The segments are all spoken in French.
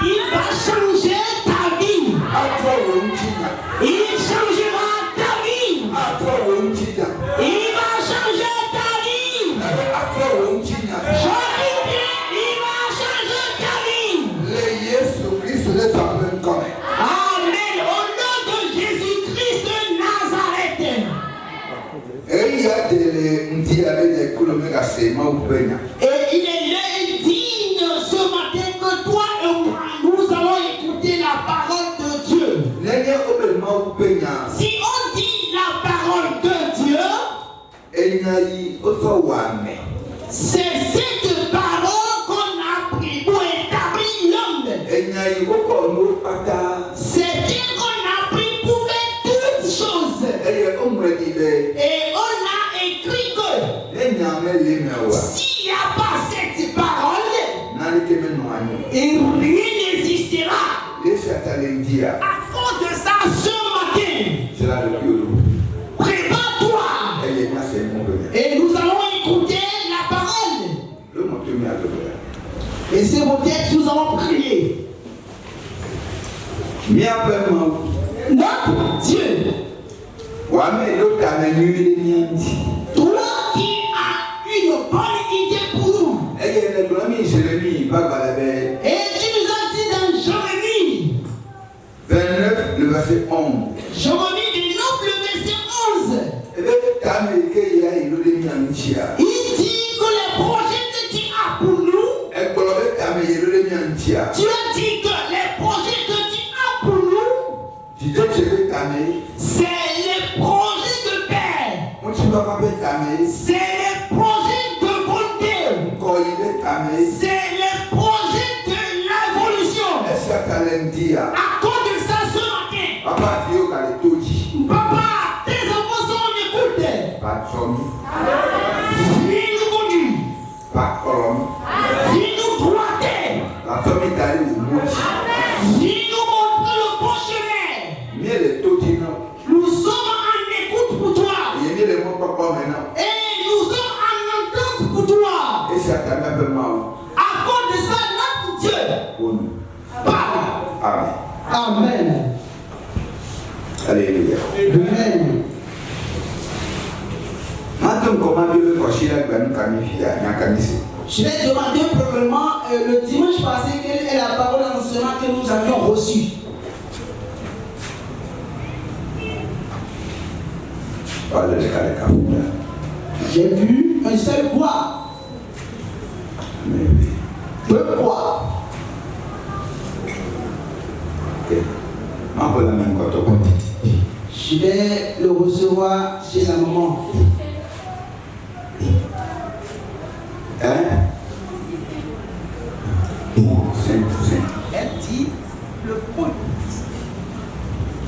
Il va changer ta vie. Il changera ta vie. Il va changer ta vie. Il va changer ta vie. Amen. Au nom de Jésus-Christ de Nazareth. Et il est digne ce matin que toi et moi, nous allons écouter la parole de Dieu. Si on dit la parole de Dieu, c'est cette parole qu'on a pris pour établir l'homme. C'est dire qu'on a pris pour faire toutes choses. Et on a écrit que s'il n'y a pas cette parole, et rien n'existera. À cause de ça, ce matin, prépare-toi. Et nous allons écouter la parole. Et c'est vos textes, nous allons prier. Notre Dieu, toi qui as une bonne idée pour nous. Et tu nous as dit dans Jérémie 29, le verset 11. Jérémie 29, le verset 11. Il dit que les projets que tu as pour nous, tu as dit que les projets que tu as pour nous, c'est les projets de paix, c'est les projets de bonté, c'est les projets de l'évolution. À cause de ça ce matin, papa, tes enfants sont en écoute. Viens nous conduire, viens nous droiter, viens nous montrer le bon chemin. Nous sommes en écoute pour toi. Et nous sommes en entente pour toi. À cause de ça, notre Dieu parle. Amen. Alléluia. Amen. Je vais demander probablement le dimanche passé quelle est la parole d'enseignement que nous avions reçue. J'ai vu un seul bois. Deux bois. Je vais le recevoir chez la maman. Elle dit le point.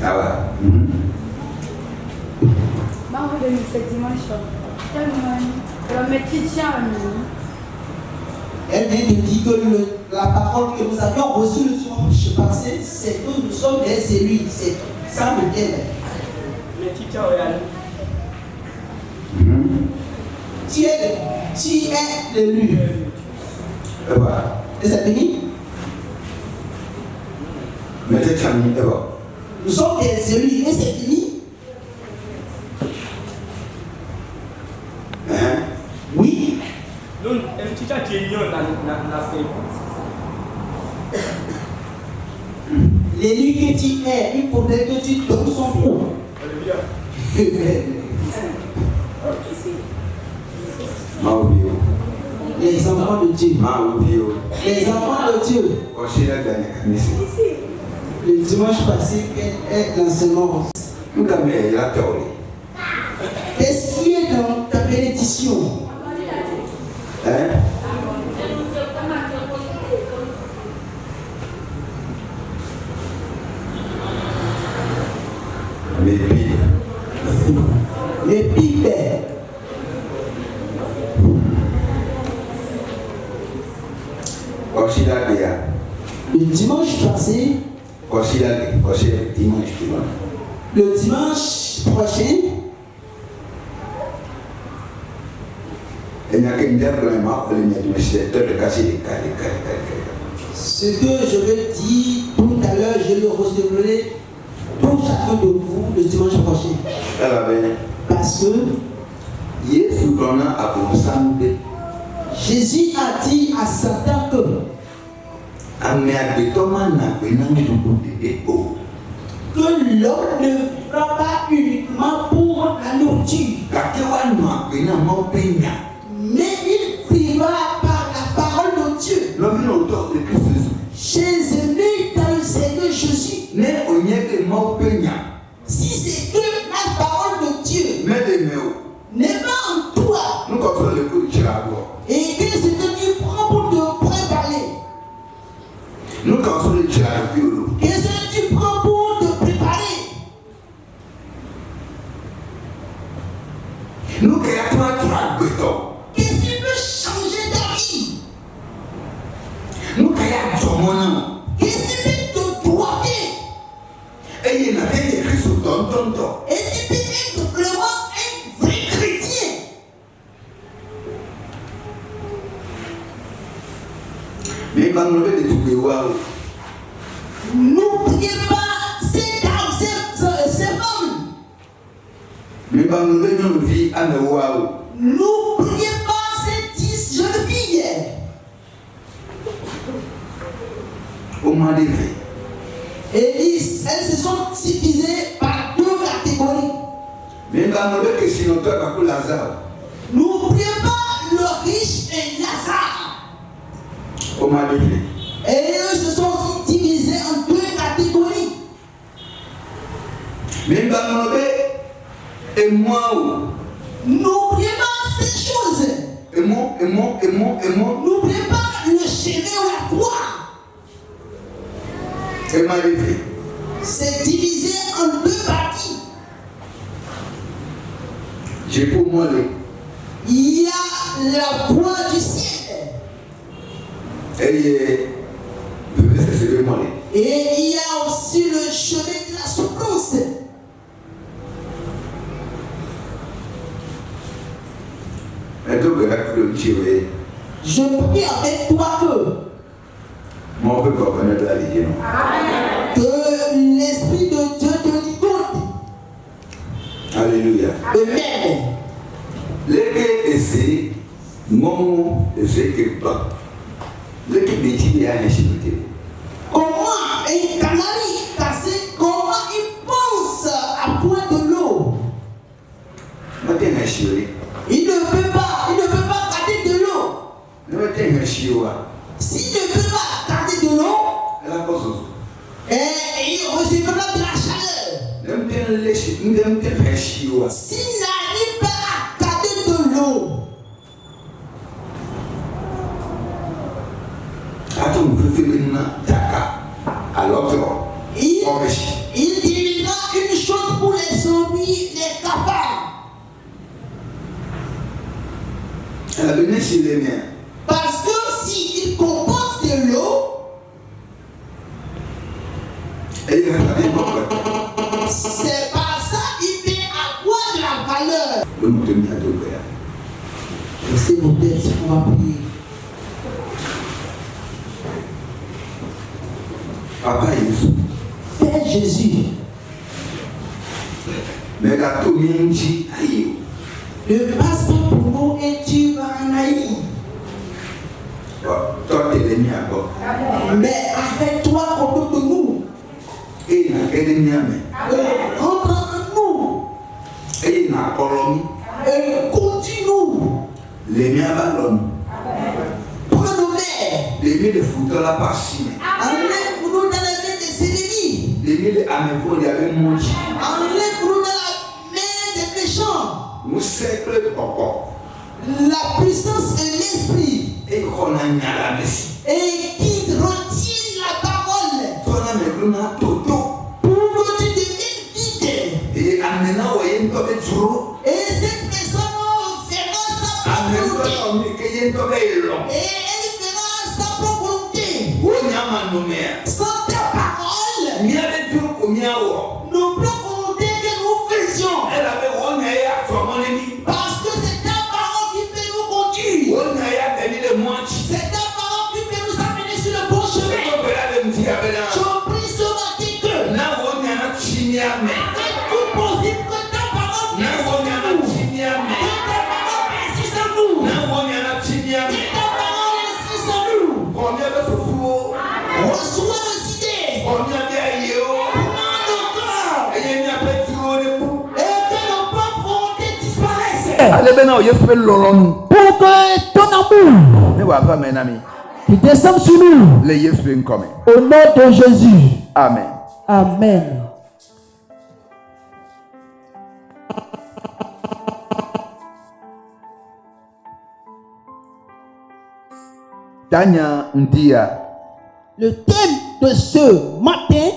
Ah ouais. Elle vient de dire que la parole que nous avions reçue le dimanche passé, c'est que nous sommes des élus. C'est ça le thème. Tu es l'élu. Et c'est fini? Nous sommes des élus et c'est fini? Oui. L'élu que tu es, il faudrait que tu donnes son coup. Les enfants de Dieu. Les enfants de Dieu. Le dimanche passé, quel est l'enseignement? Qu'est-ce qui est dans ta bénédiction? Les pipes. Le dimanche passé, le dimanche prochain, Ce que je vais dire tout à l'heure, je le recevrai pour chacun de vous le dimanche prochain. Parce que Jésus a dit à Satan que l'homme ne vivra pas uniquement pour la nourriture, mais il vivra par la parole de Dieu. Chers amis dans le Seigneur Jésus, si c'est que la parole de Dieu n'est pas en toi, et que ce que tu prends pour te préparer, qu'est-ce que tu prends pour te préparer, qu'est-ce qui peut changer ta vie, qu'est-ce qui peut te droiter, et tu peux être vraiment un vrai chrétien. N'oubliez pas ces dames, ces femmes. N'oubliez pas ces 10 jeunes filles. Et elles se sont divisées par 2 catégories. N'oubliez pas le riche et Lazare. Et eux se sont divisés en 2 catégories. N'oubliez pas ces choses. N'oubliez pas le chemin ou la croix. C'est divisé en 2 parties. Il y a la croix du ciel. Et il y a aussi le chemin de la souffrance. Je prie avec toi que l'Esprit de Dieu te ligote. Alléluia. Amen. Comment un canari cassé, comment il pense à boire de l'eau? Il ne peut pas garder de l'eau. S'il ne peut pas garder de l'eau, il recevra de la chaleur. S'il n'arrive pas à garder de l'eau, il devinera une chose pour les zombies, les cafards. Parce que s'il compose de l'eau, c'est par ça qu'il peut avoir de la valeur. Laissez vos têtes, on va prier. Papa Jésus. Père Jésus. Mais la communauté aïe. Ne passe pas pour nous et tu vas en haïr. Toi t'es l'ennemi à bord. Mais avec toi autour de nous. Et il a l'ennemi à rentre en nous. Et il a colonie. Et continue. L'ennemi à ballon. Prends nos mères. L'ennemi de foutre la passion. Enlève-nous dans la main des ennemis. L'ennemi de améphone, il y avait mon chien. Enlève-nous dans la main des méchants. Nous cercle de papa. La puissance et l'esprit. Et qu'on a mis à la messie. Et qui retient la parole. Pour que tu deviennes vide. Et maintenant, vous voyez, et cette personne verra sa volonté. Et elle verra sa volonté. Sans ta parole, nos propres volontés que nous faisions. Parce que c'est ta parole qui peut nous conduire. C'est ta parole qui peut nous amener sur le bon chemin. prie ce matin que avec tout possible que ta parole persiste en nous. Que ta parole persiste en nous. Que ta parole insiste en nous. Reçois nos idées. Prends nos cœurs. Et que nos propres volontés disparaissent. Pour que ton amour qui descend sur nous. Au nom de Jésus. Amen. Amen. Tanya Ndia. Le thème de ce matin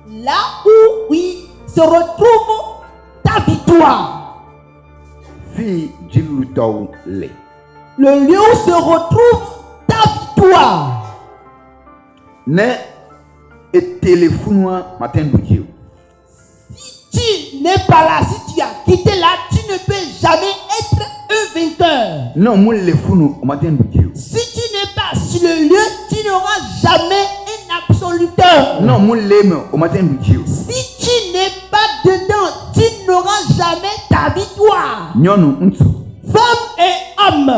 là où il se retrouve ta victoire. Le lieu où se retrouve ta victoire. Si tu n'es pas là, si tu as quitté là, tu ne peux jamais être un vainqueur. Si tu n'es pas sur le lieu, tu n'auras jamais un absoluteur. Si tu n'es pas dedans, tu n'auras jamais ta victoire. Femme et homme.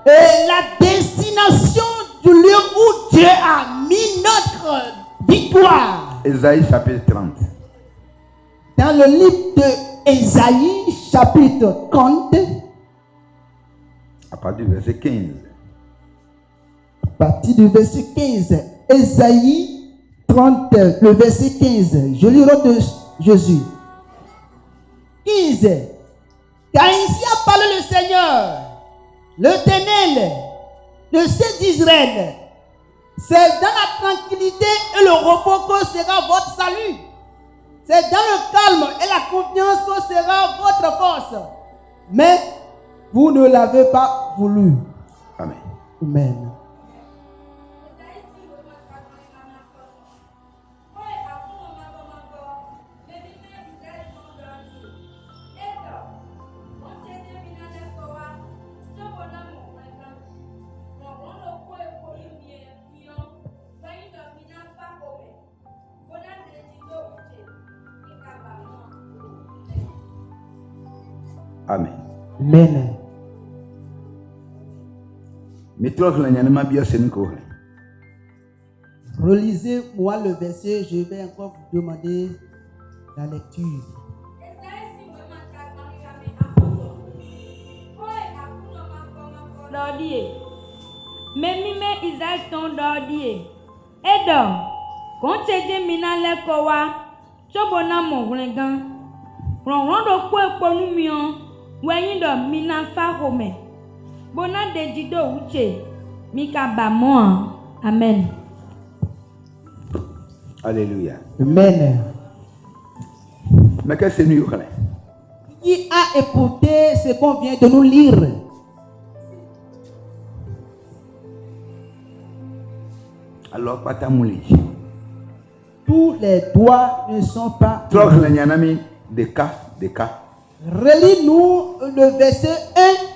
Et la destination du lieu où Dieu a mis notre victoire. Ésaïe chapitre 30. Dans le livre de Ésaïe chapitre 30. À partir du verset 15. À partir du verset 15. Ésaïe 30, le verset 15. Je lis l'autre de Jésus. 15. Car ainsi a parlé le Seigneur, l'Éternel, le Saint d'Israël. C'est dans la tranquillité et le repos que sera votre salut. C'est dans le calme et la confiance que sera votre force. Mais vous ne l'avez pas voulu. Amen. Amen. Amen. Amen. Relisez-moi le verset, je vais encore vous demander la lecture. Memime Isaac ton dodie. Edom. Koncheje mina lekowa. Chobona mongrengan. Rondo kwe konumion. Weyindo mina fahome. Bona dejido uche. Mika bamoa. Amen. Alléluia. Amen. Mais qu'est-ce que nous avons? Qui a écouté ce qu'on vient de nous lire? Alors, pas ta mouli. Tous les doigts ne sont pas. Des cas. Relis-nous le verset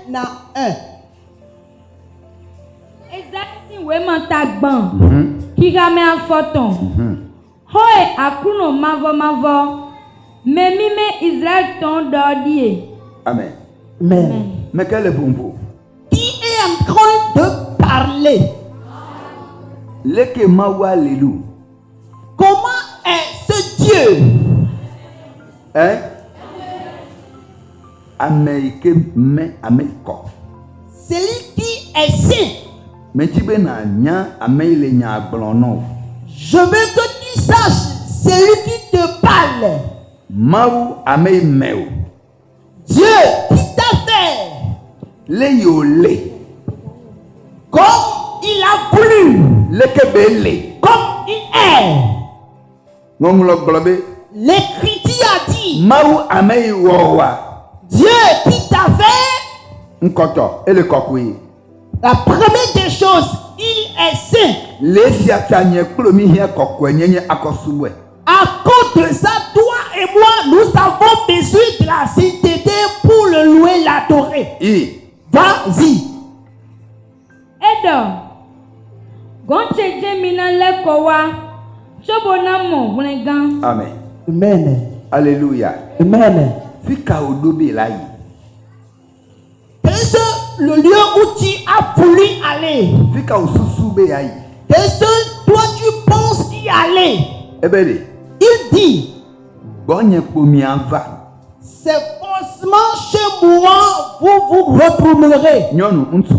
1 à 1. Exacti wema tagban. Kigame a photon. Hoi akuno mavo. Memime Israël ton dodie. Amen. Amen. Mais quel est bon pour? Qui est en train de parler? Leke mawa lelu. Comment est ce Dieu? Hein? Américain mais Américo. Celui qui est saint. Mais tu veux na nya amele nya blono. Je veux que tu saches celui qui te parle. Maou amei meu. Dieu qui t'a fait. Le yole. Comme il a voulu. Leke bele. Comme il est. Ngomlo globe. L'Écriture a dit. Maou amei wowa. Dieu qui t'a fait. Nkoto ele kokui. La première des choses, il est saint. À cause de ça, toi et moi, nous avons besoin de la sainteté pour le louer l'adorer. I. Vas-y. Edo. Gonche jemina lekowa. Chobona mo wlengan. Amen. Amen. Alléluia. Amen. Fika odobe là. Qu'est-ce le lieu où tu as voulu aller? Fika osusube ayi. Qu'est-ce toi tu penses y aller? Ebele. Il dit, Bonne pomi ava. c'est forcément chez moi vous vous retrouverez. Nyonu untu.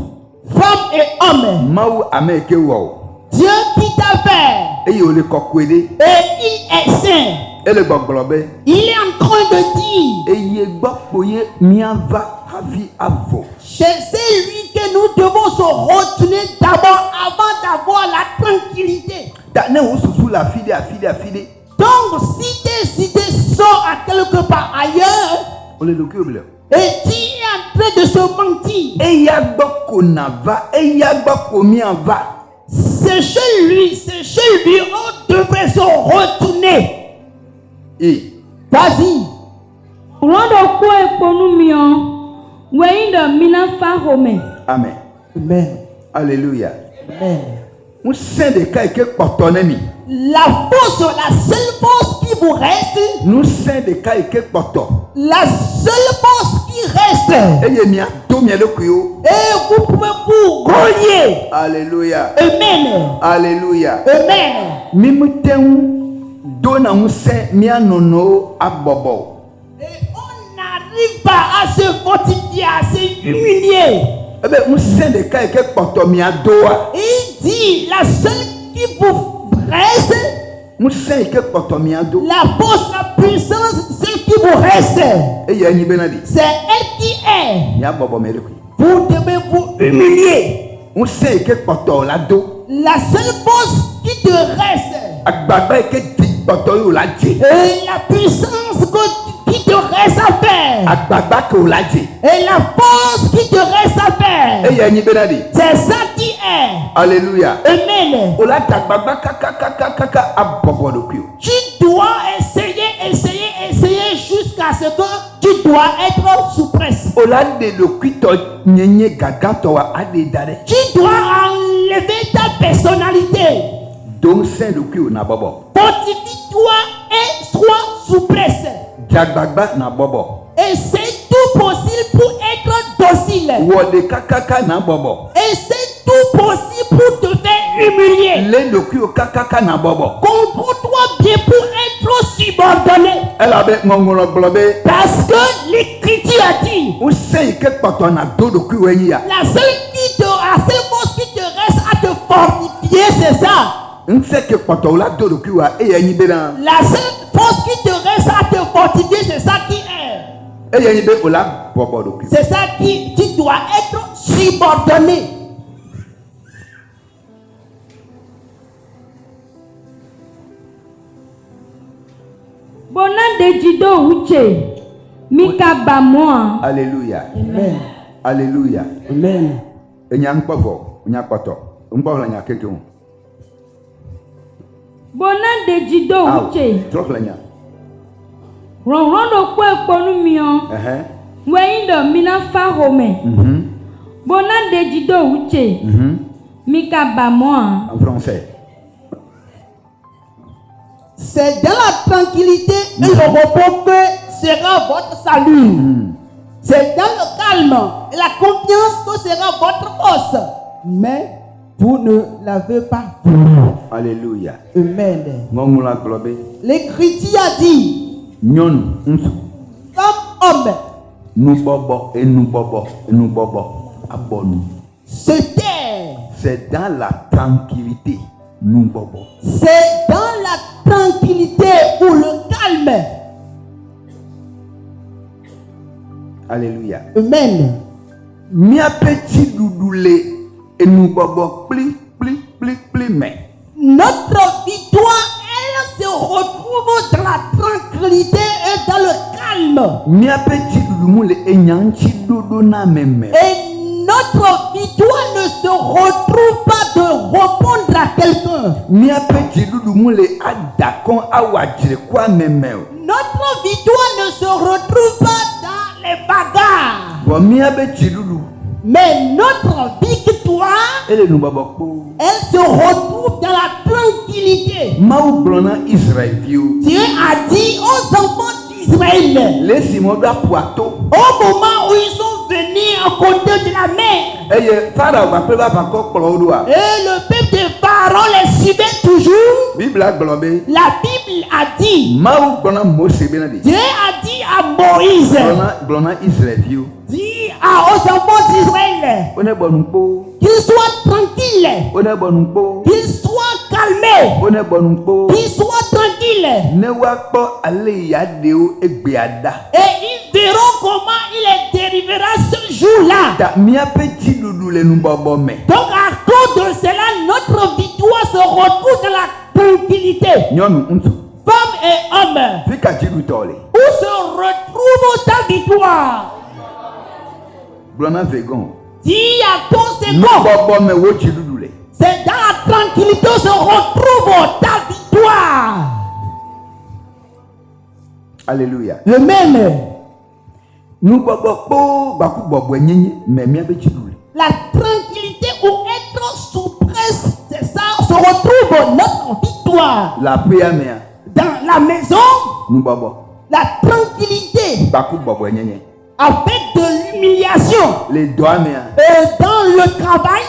Femme et homme. Maou ameke wo. Dieu qui t'a fait. Eye ole kokwede. Et il est saint. Ele gboglobe. Il est en train de dire, Eye gbopoye miava havi avo. c'est lui que nous devons se retourner d'abord avant d'avoir la tranquillité. Da ne osusu la fide. Donc si tes sort à quelque part ailleurs Ole loki oble. et tu es en train de se mentir, Eya gboko nava, eya gboko miava. c'est chez lui on devrait se retourner. E. Vas-y. Rondo ko ekponu mion. Weindo mina fa home. Amen. Amen. Alléluia. Amen. Un saint de cas que portonemi. La seule force qui vous reste, Nous saint de cas que porton. la seule force qui reste, Eye mia do mia le kuyo. et vous pouvez vous relier. Alléluia. Amen. Alléluia. Amen. Mimutenu dona un saint mia nono abobo. Et on n'arrive pas à se fortifier, à se humilier. Ebe un saint de cas que porton mia doa. Il dit, la seule qui vous reste, Un saint que porton mia do. la force, la puissance, celle qui vous reste, Eye ni benadi. c'est elle qui est. Mia bobo me le kuyo. Vous devez vous humilier. Un saint que porton la do. La seule force qui te reste, Agbagba que dit porton yo la di. et la puissance qui te reste à faire, Agbagba que o la di. et la force qui te reste à faire, Eye ni benadi. c'est ça qui est. Alléluia. Amen. O la tagbagba kaka abobo le kuyo. Tu dois essayer jusqu'à ce que tu dois être sous presse. Ola de le kuito nyenye gaganto wa ade dare. Tu dois enlever ta personnalité. Donc saint le kuyo na bobo. Fortifie-toi et sois sous presse. Jagbagba na bobo. Essaie tout possible pour être docile. Wode kaka na bobo. Essaie tout possible pour te faire humilier. Le kuyo kaka na bobo. Comprends-toi bien pour être subordonné. Elle avait ngongolo globe. Parce que l'Écriture a dit, O saint que porton na do le kuyo ya. la seule force qui te reste à te fortifier, c'est ça. Un saint que porton la do le kuyo e ni bena. La seule force qui te reste à te fortifier, c'est ça qui est. E ni be ola bobo le kuyo. C'est ça qui, tu dois être subordonné. Bona dejido uche. Mika bamoa. Alléluia. Amen. Alléluia. Amen. Enyang pavo, nya poto. Mbo la nya keke. Bona dejido uche. Trop la nya. Rondo ko ekponu mion. Weindo mina fa home. Bona dejido uche. Mika bamoa. En français. C'est dans la tranquillité et le repos que sera votre salut. C'est dans le calme et la confiance que sera votre force. Mais vous ne l'avez pas voulu. Alléluia. Amen. Ngongula globe. L'Écriture a dit, Nyon nsu. comme homme, Nous bobo et nous bobo et nous bobo. Abonu. c'était, C'est dans la tranquillité. Nous bobo. c'est dans la tranquillité ou le calme. Alléluia. Amen. Mia petit doudoulé et nous bobo pli mais. Notre victoire, elle se retrouve dans la tranquillité et dans le calme. Mia petit doudoumule et nyanchi dodo na meme. Et notre victoire ne se retrouve pas de répondre à quelqu'un. Mia petit doudoumule adakon awajire kwa meme. Notre victoire ne se retrouve pas dans les bagarres. Mais notre victoire, elle se retrouve dans la tranquillité. Dieu a dit aux enfants d'Israël, au moment où ils sont venus à côté de la mer, et le peuple de Pharaon les suivait toujours, la Bible a dit, Dieu a dit à Moïse, dit aux enfants d'Israël qu'ils soient tranquilles, qu'ils soient calmés, qu'ils soient tranquilles. Et ils verront comment il les dérivera ce jour-là. Donc à cause de cela, notre victoire se retrouve dans la tranquillité. Femmes et hommes, où se retrouve ta victoire? Dis à ton second, c'est dans la tranquillité où se retrouve ta victoire. Alléluia. Amen. La tranquillité ou être sous presse, c'est ça, se retrouve notre victoire. Dans la maison, la tranquillité, avec de l'humiliation, et dans le travail,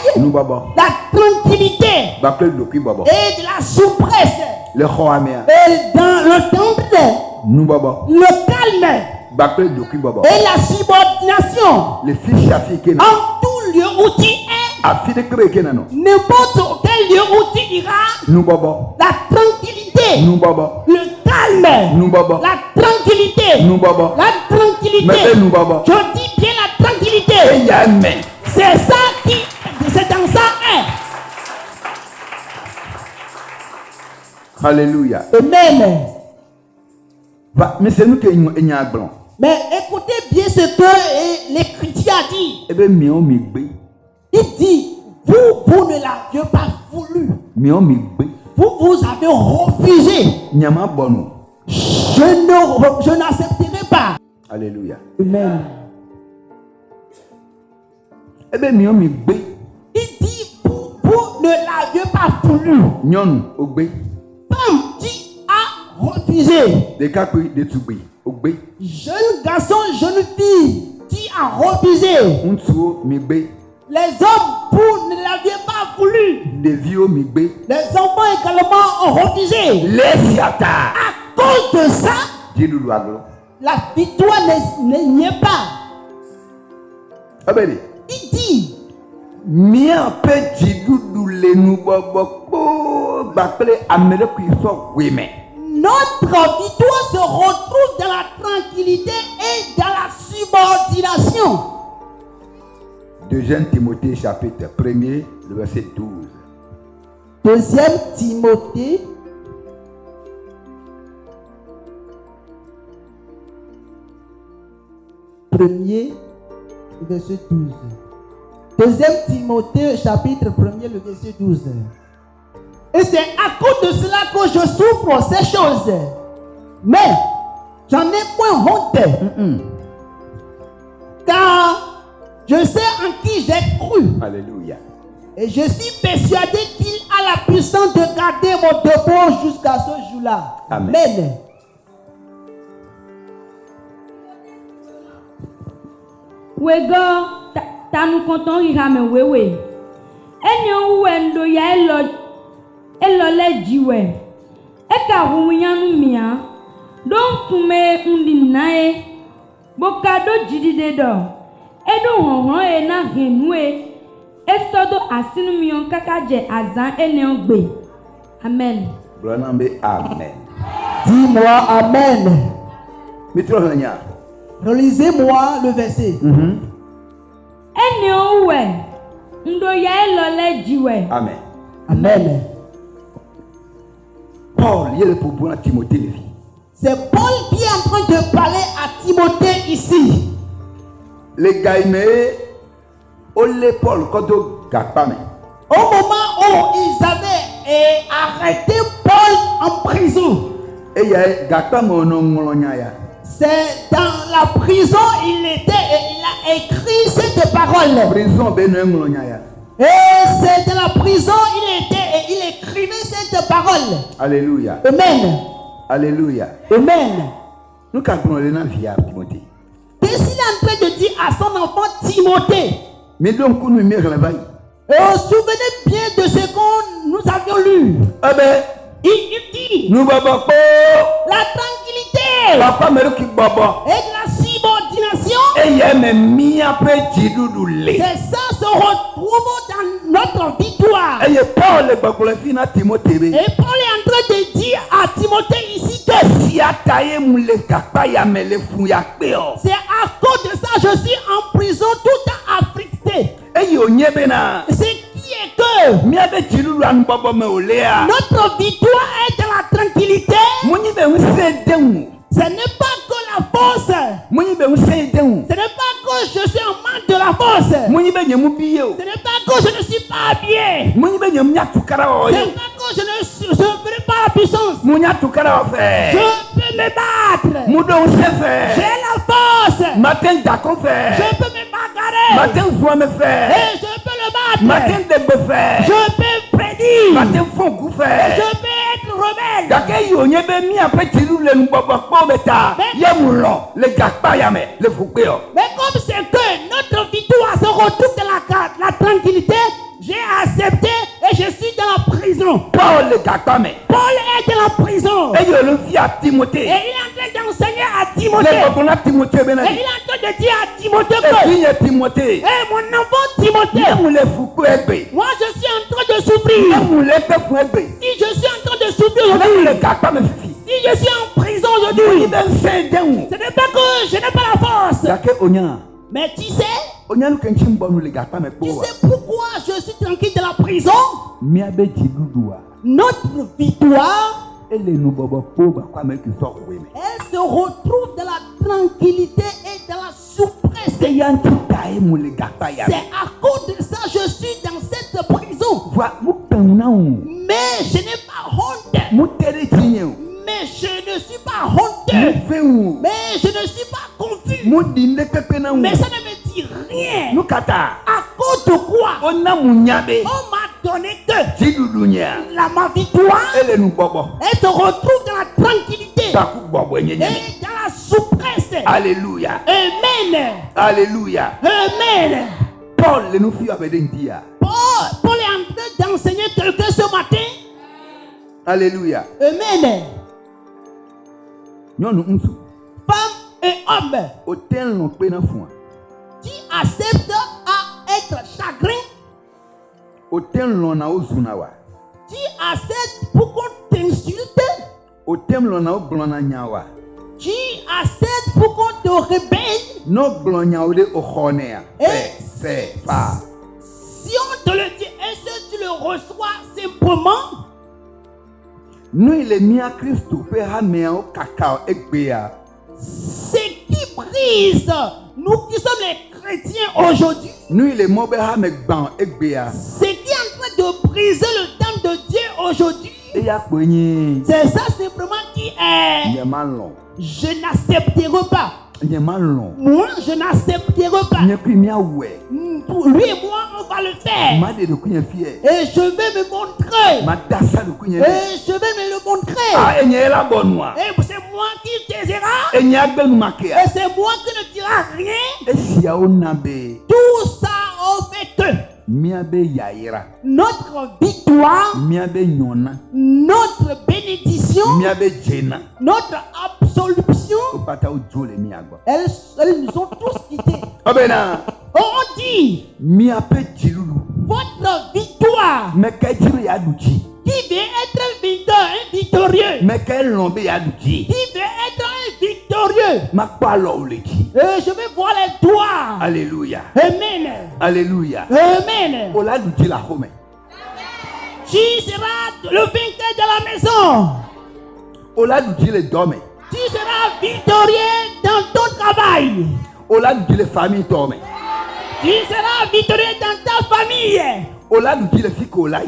la tranquillité, et de la soupresse, et dans le temple, le calme, et la subordination, en tout lieu où tu es, n'importe quel lieu où tu iras, la tranquillité, le calme, la tranquillité, la tranquillité, je dis bien la tranquillité, c'est ça c'est dans ça Alléluia. Amen. Mais c'est nous qui sommes blancs. Mais écoutez bien ce que l'Écriture a dit. Il dit, vous ne l'aviez pas voulu. Vous avez refusé. Je n'accepterai pas. Alléluia. Amen. Il dit, vous ne l'aviez pas voulu. Femme, tu as refusé. Jeune garçon, jeune fille, tu as refusé. Les hommes, vous ne l'aviez pas voulu. Les enfants également ont refusé. À cause de ça, la victoire n'y est pas. Il dit, notre victoire se retrouve dans la tranquillité et dans la subordination. 2 Timothée chapitre 1er, le verset 12. 2 Timothée premier, le verset 12. 2 Timothée chapitre 1er, le verset 12. Et c'est à cause de cela que je souffre ces choses. Mais j'en ai point honte. Car je sais en qui j'ai cru. Alléluia. Et je suis persuadé qu'il a la puissance de garder mon dépôt jusqu'à ce jour-là. Amen. Amen. Wego tanu konton ihame wewe. Enyo wendo ya elo le jiwe. Eka hunyanu mia. Don tume undinae. Bokado jididedo. Edo honhon e na henue. Esodo asinu mion kakaje azan eneogbe. Amen. Amen. Dis-moi Amen. Relisez-moi le verset. Enyowe. Ndo ya elo le jiwe. Amen. Amen. Paul, il est le propos à Timothée les filles. C'est Paul qui est en train de parler à Timothée ici. Les gaïmés, les Paul, quand on gagne au moment où ils avaient arrêté Paul en prison, c'est dans la prison il était et il a écrit cette parole. Prison ben ya. Et c'est dans la prison il écrivait cette parole. Alléluia. Amen. Alléluia. Amen. Nous quand les via Timothée. Et s'il est en train de dire à son enfant Timothée. Mais donc nous me réveille. Souvenez bien de ce que nous avions lu. Ah ben, il dit nous baba la tranquillité papa me qui baba et la subordination. Et y a même mis un petit doudoulé. C'est ça se retrouve dans notre victoire. Et Paul le bakulafina Timothée. Et Paul est en train de dire à Timothée ici que si ataye moule kapa ya mele fou ya peo. C'est à cause de ça je suis en prison tout afflicté. Et yo nyebena. C'est qui est que miabe tilu an baba me olea. Notre victoire est dans la tranquillité. Moni be unse demu. Ce n'est pas que la force. Moni be unse demu. Ce n'est pas que je suis en manque de la force. Moni be nyemu biyo. Ce n'est pas que je ne suis pas bien. Moni be nyemu nyatukara Ce oyo. n'est pas que je ne ferai pas la puissance. Moni tukara fait. Je peux me battre. Mudo unse fait. J'ai la force. Matin d'accord fait. Je peux me bagarrer. Matin voix me fait. Et je peux le battre. Matin de faire. Je peux prédire. Matin font coup faire. Je peux être rebelle. Dake yo nyebe mi après tilu le mbaba ko beta. Yamulo le gakpa yame le fukeo. Mais comme c'est que notre victoire se retrouve dans la tranquillité, j'ai accepté et je suis dans la prison. Paul le gakpa me. Paul est dans la prison. Et yo le fit à Timothée. Et il est en train d'enseigner à Timothée. Le babona Timothée Et il est benani. en train de dire à Timothée Et que fille Timothée. mon enfant Timothée, Yamu le fuku ebe. moi je suis en train de souffrir. Yamu le pefu ebe. Si je suis en train de souffrir Yamu aujourd'hui, le gakpa me fifi. si je suis en prison Moni aujourd'hui, ben se demu. ce n'est pas que je n'ai pas la force. Dake onya. Mais tu sais Onyalukenchim bonu le gakpa me tu poa. sais pourquoi je suis tranquille dans la prison? Miabe tidudua. Notre victoire, Elle nous baba po ba kwa me ki so kweme. elle se retrouve dans la tranquillité et dans la souplesse. Se yanti tae mu le gakpa ya. C'est à cause de ça que je suis dans cette prison. Wa mukana o. Mais je n'ai pas honte. Mutere tinye o. Mais je ne suis pas honteux. Mufe o. Mais je ne suis pas confus. Mudinde pepe na o. Mais ça ne me dit rien. Nukata. À cause de quoi? Ona munyabe. On m'a donné que Tidudunya. ma victoire, Elle nous bobo. elle se retrouve dans la tranquillité Taku bobo et nyenye. dans la souplesse. Alléluia. Amen. Alléluia. Amen. Paul le nous fit avec dia. Paul est en train d'enseigner quelqu'un ce matin. Alléluia. Amen. Nyonu nsu. Femme et homme Hotel non pe na fun. qui acceptent à être chagrin, Hotel non na ozuna wa. qui acceptent pour qu'on t'insulte, Hotel non na oblona nyawa. qui acceptent pour qu'on te rebelle. No blonya ode okhonea. C'est pas. Si on te le dit, est-ce que tu le reçois simplement? Nous il est mis à Christ pe ha me o kakao egbea. Ce qui brise, nous qui sommes les chrétiens aujourd'hui, Nous il est mo be ha me gban egbea. ce qui est en train de briser le temps de Dieu aujourd'hui, E ya penyi. c'est ça simplement qui est. Nye malon. Je n'accepterai pas. Nye malon. Moi, je n'accepterai pas. Nye pri mi awe. Lui et moi, on va le faire. Ma de kunya fie. Et je vais me montrer. Ma dasa de kunya. Et je vais me le montrer. Ah enye la bonnoa. Et c'est moi qui te dira. Enye agbenu makea. Et c'est moi qui ne dira rien. Esia onabe. Tout ça, on fait que Miabe yaira. notre victoire, Miabe nyona. notre bénédiction, Miabe jena. notre absolution, Opata o jole miagba. elles nous ont tous quittés. Obena. On dit, Miape jilulu. votre victoire, Meka jiru ya duji. qui veut être un victorieux, Meka lombe ya duji. qui veut être un victorieux, Makpa lo uleji. et je vais voir les doigts. Alléluia. Amen. Alléluia. Amen. Ola duji la home. Qui sera le vainqueur de la maison? Ola duji le dome. Tu seras victorieux dans ton travail. Ola duji le famille tome. Tu seras victorieux dans ta famille. Ola duji le fiko lai.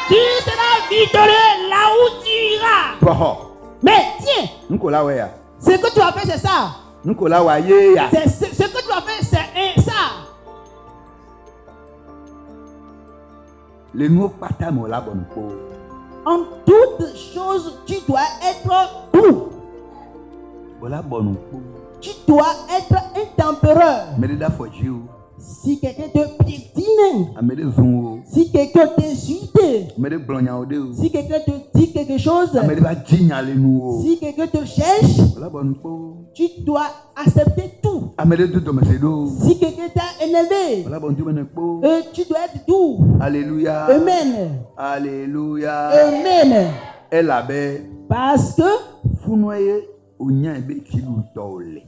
Tu seras victorieux là où tu iras. Proho. Mais tiens, Nkola weya. ce que tu as fait, c'est ça. Nkola wa ye ya. Ce que tu as fait, Les nous partons la bonne peau. En toutes choses, tu dois être doux. Voilà bonne peau. Tu dois être un tempéreur. Mais les dames faut Si quelqu'un te piétine, Amédée Zongo. si quelqu'un t'insulte, Amédée Blonyaodé. si quelqu'un te dit quelque chose, Amédée va dignaler nous. si quelqu'un te cherche, Voilà bonne peau. tu dois accepter tout. Amédée de Domacedo. Si quelqu'un t'a énervé, Voilà bonne peau. tu dois être doux. Alléluia. Amen. Alléluia. Amen. Elle avait Parce que founoyé ou nyambe kilou tole.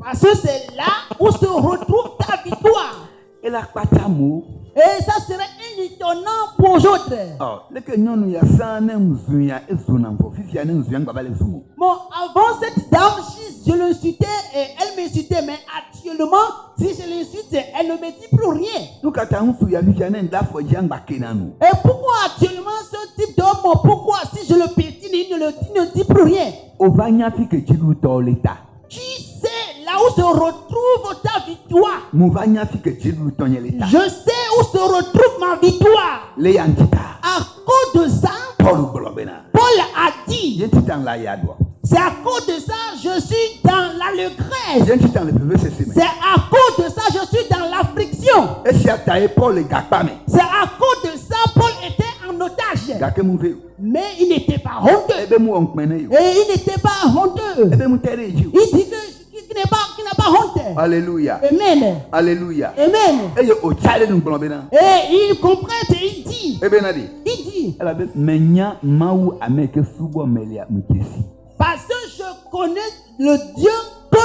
Parce que c'est là où se retrouve ta victoire. Elle a pas ta mot. Et ça serait un étonnant pour autres. Oh, le que nous y a ça n'aime zuya et zunam pour fifi n'aime zuya babale zumo. Bon, avant cette dame, si je l'insultais, elle m'insultait, mais actuellement, si je l'insulte, elle ne me dit plus rien. Nous quand on fouille à fifi n'aime d'affaire jang bakenanu. Et pourquoi actuellement ce type d'homme, pourquoi si je le pétine, il ne dit plus rien? Au vanya fi que tu l'as l'état. Tu sais là où se retrouve ta victoire. Mon vanya fi que tu l'as l'état. Je sais où se retrouve ma victoire. Les yantita. À cause de ça, Paul Blobena. Paul a dit, Yentitan la yadwa. c'est à cause de ça je suis dans l'allégresse. Yentitan le PV c'est C'est à cause de ça je suis dans l'affliction. et si à taille Paul et Gakpame. C'est à cause de ça Paul était en otage. Gake mouvé. Mais il n'était pas honteux. Ebe mou onkmene yo. Et il n'était pas honteux. Ebe mou tere yo. Il dit qu'il n'a pas honte. Alléluia. Amen. Alléluia. Amen. Et au tchale nous Blobena. Et il comprend et il dit. Ebe nadi. Il dit. Elle avait menya maou ameke subo melia mukesi. Parce que je connais le Dieu que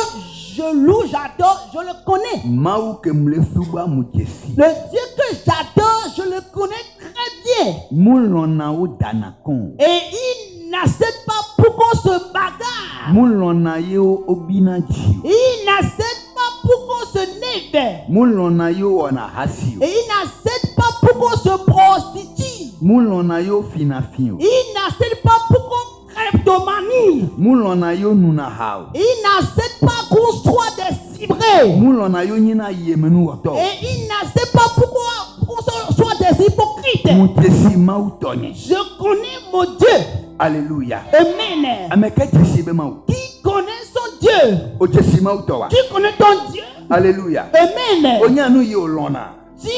je loue, j'adore, je le connais. Maou ke mle subo mukesi. Le Dieu que j'adore, je le connais très bien. Moulona ou danakon. Et il n'accepte pas pour qu'on se bagarre. Moulona yo obinaji. Il n'accepte pas pour qu'on se nève. Moulona yo ona hasio. Et il n'accepte pas pour qu'on se prostitue. Moulona yo finafio. Il n'accepte pas pour qu'on crève de manie. Moulona yo nuna hao. Il n'accepte pas qu'on soit des cibrés. Moulona yo nyina yemenu oto. Et il n'accepte pas pourquoi qu'on soit des hypocrites. Mukesi maou tonye. Je connais mon Dieu. Alléluia. Amen. Ameke tesi be maou. Qui connaît son Dieu? O tesi maou towa. Tu connais ton Dieu? Alléluia. Amen. Onya nou yo lona. Tu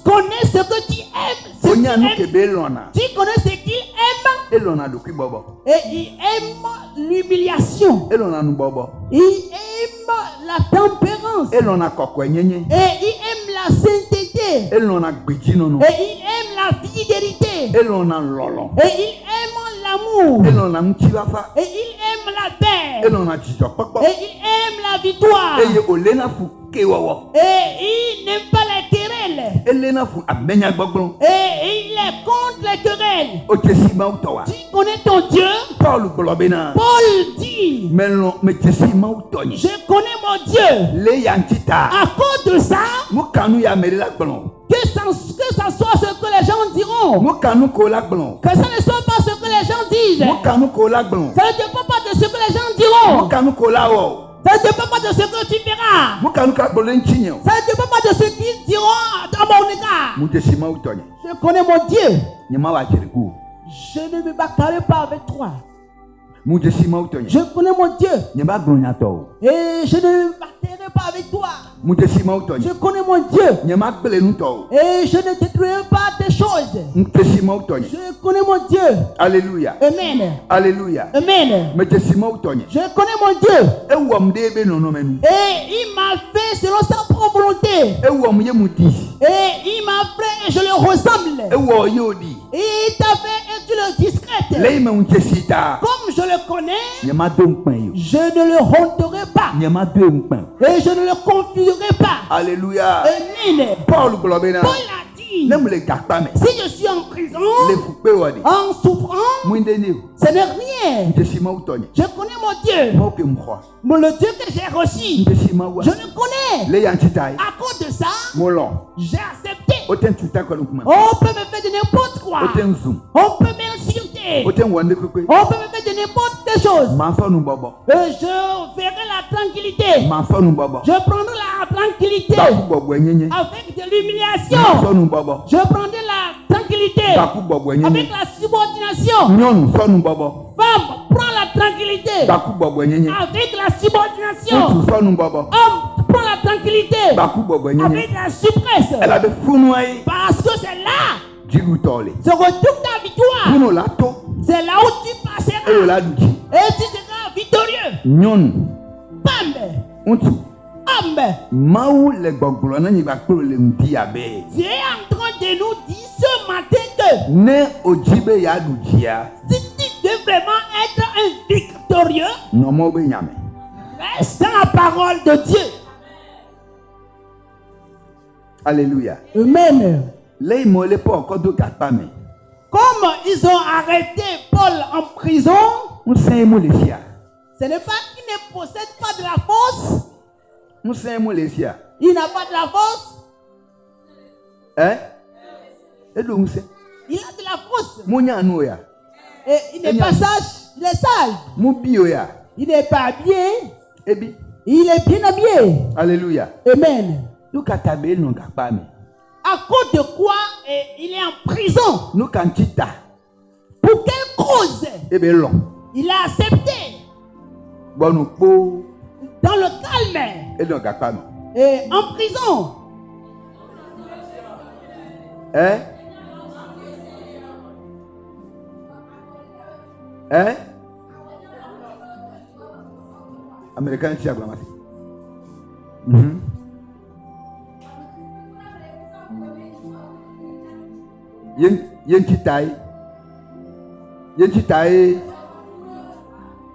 connais ce que tu aimes. Ce Onya qu'il nou aime. kebe lona. Tu connais ce qu'il aime. Elona doki bobo. Et il aime l'humiliation. Elona nou bobo. Il aime la tempérance. Elona kokwe nyenye. Et il aime la sainteté. Elona gbijinono. Et il aime la fidélité. Elona lolo. Et il aime l'amour. Elona mchivafa. Et il aime la paix. Elona jijokpokpo. Et il aime la victoire. Eye olena fu kewawo. Et il n'aime pas les querelles. Elena fu amenya gbogbon. Et il est contre les querelles. O tesi maou towa. Tu connais ton Dieu? Paul blobena. Paul dit, Melon me tesi maou tonye. je connais mon Dieu. Le yantita. À cause de ça, Mukanu ya merila gblon. que ça soit ce que les gens diront. Mukanu kola gblon. Que ça ne soit pas ce que les gens disent. Mukanu kola gblon. Ça ne dépend pas de ce que les gens diront. Mukanu kola wo. Ça ne dépend pas de ce que tu verras. Mukanu ka gbolen chinyo. Ça ne dépend pas de ce qu'ils diront dans mon égard. Mu tesi maou tonye. Je connais mon Dieu. Nyama wa jeriku. Je ne me bagarrerai pas avec toi. Mu tesi maou tonye. Je connais mon Dieu. Nyama gbonya to. Et je ne me bagarrerai pas avec toi. Mu tesi maou tonye. Je connais mon Dieu. Nyama gbelenu to. Et je ne détruirai pas tes choses. Mu tesi maou tonye. Je connais mon Dieu. Alléluia. Amen. Alléluia. Amen. Me tesi maou tonye. Je connais mon Dieu. Ewom de be nono menu. Et il m'a fait selon sa propre volonté. Ewom ye mudi. Et il m'a fait et je le ressemble. Ewo yodi. Et il t'a fait et tu le discrète. Le me untesita. Comme je le connais, Nyama do nkpan yo. je ne le honterai pas. Nyama do nkpan. Et je ne le confierai pas. Alléluia. Amen. Paul blobena. Paul a dit, Nem le gakpa me. si je suis en prison, Le fukpe wadi. en souffrance, Mwinde ni. ce n'est rien. Ntesi maou tonye. Je connais mon Dieu. Mo ke mkhwa. Mais le Dieu que j'ai reçu, Ntesi maou. je le connais. Le yantita. À cause de ça, Molon. j'ai accepté. Oten tuta ko nkuma. On peut me faire de n'importe quoi. Oten zoom. On peut m'insulter. Oten wande kukwe. On peut me faire de n'importe quelle chose. Ma fa nu bobo. Et je ferai la tranquillité. Ma fa nu bobo. Je prendrai la tranquillité Ba fu bobo nyenye. avec de Ma fa l'humiliation. nu bobo. Je prendrai la tranquillité tranquillité. Avec la subordination. Femme, prends la tranquillité. Avec la subordination. Homme, prends la tranquillité. Avec la suppresse. Parce que c'est là. Se retrouve ta victoire. C'est là où tu passeras. Et tu seras victorieux. Femme. Homme. Dieu est en train de nous dire ce matin que si tu veux vraiment être un victorieux, reste dans la parole de Dieu. Alléluia. Amen. Comme ils ont arrêté Paul en prison, ce n'est pas qu'il ne possède pas de la force. Il n'a pas de la force. Il a de la force. Et il n'est pas sage. Il est sage. Il n'est pas habillé. Il est bien habillé. Alléluia. Amen. À cause de quoi il est en prison? Pour quelle cause? Il a accepté. Dans le calme. Et en prison. Américain, tu as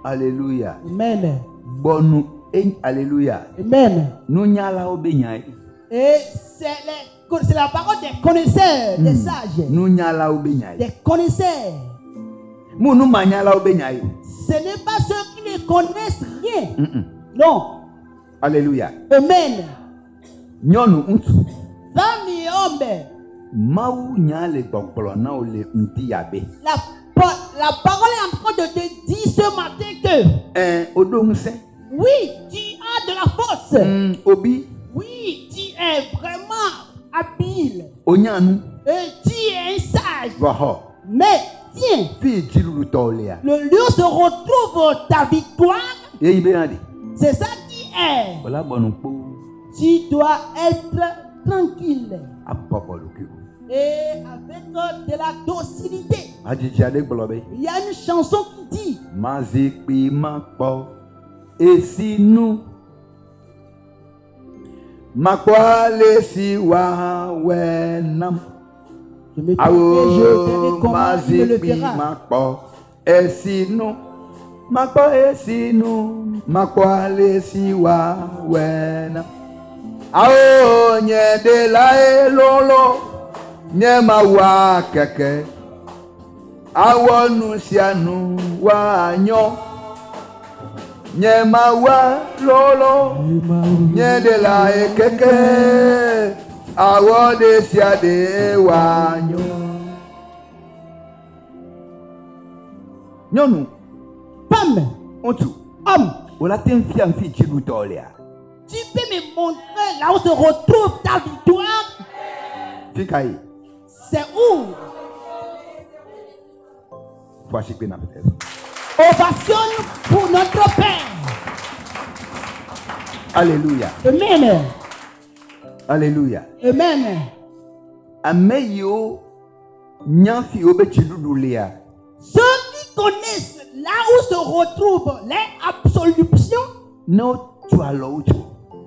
Alléluia. Amen. Alléluia. Amen. Et c'est la parole des connaisseurs, des sages. Des connaisseurs. Ce n'est pas ceux qui ne connaissent rien. Non. Alléluia. Amen. Femme et homme. La parole est en train de te dire ce matin que oui, tu as de la force. Oui, tu es vraiment habile. Et tu es un sage. Mais tiens, le lieu se retrouve ta victoire. C'est ça qui est. Tu dois être tranquille. Et avec de la docilité. Il y a une chanson qui dit et si nous makwale si wa wenam awo mazikpi makpo et si nous makwale si wa wenam awo nye de la elolo nye mawa keke awo nu sianu wa nyo nye mawa lolo nye de la ekeke awo de sia de wa nyo nyonu Femme. Homme. Ola ten fiam fi chibu tolia. Tu peux me montrer là où se retrouve ta victoire? Fikai. C'est où? Voici que n'a peut-être. Ovation pour notre Père. Alléluia. Amen. Alléluia. Amen. Ameyo nyanfi obe chidudulia. Ceux qui connaissent là où se retrouvent les absolutions. No tu alojo.